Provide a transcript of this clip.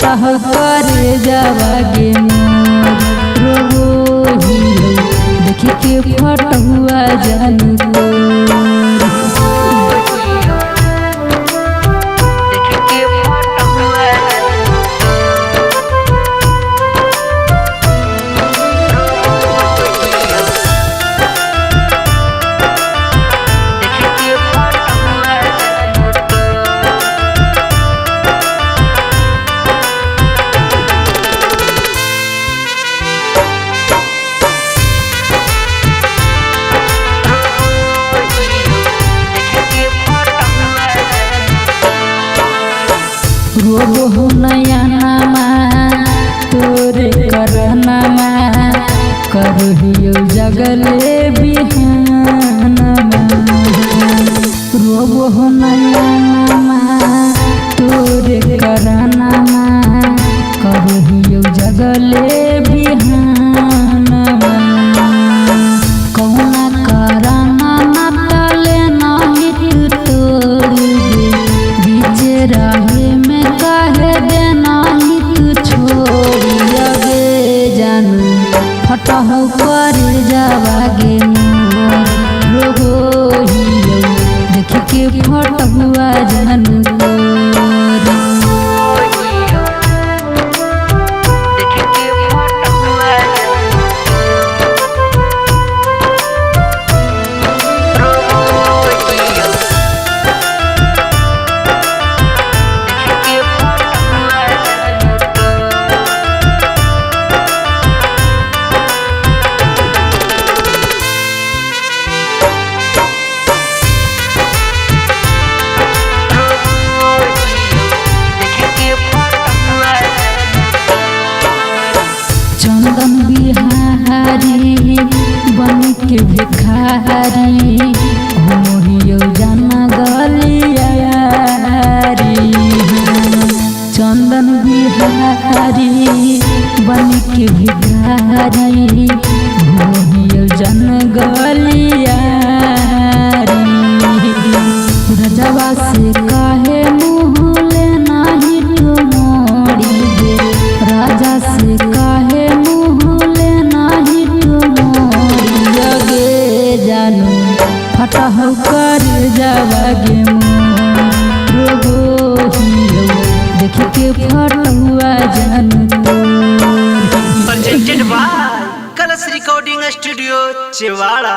फटह करे जावागे मोर देखी के फटुआ जानू रोबो हो नया नामा तोरे करनमा करहियो जगले बिहानमा रोबो हो नया नामा तोरे करनमा करहियो जगले बिहानमा कौना करना तले नहीं तोड़ दे बीच राहे फटह करे जावागे मोर देखी के फटुआ जानू चंदन बिहारी बन के भिखारी मोहियो जाना गलियारी चंदन बिहारी बन के भिखारी मोहियो जान गलियारी रजवा से काहे मुँह लेना ही तो मोड़ी दे राजा से काहे फटह करे जावागे मोर देखी के फटुआ जानू Presented by Colors Recording Studio, Chewala।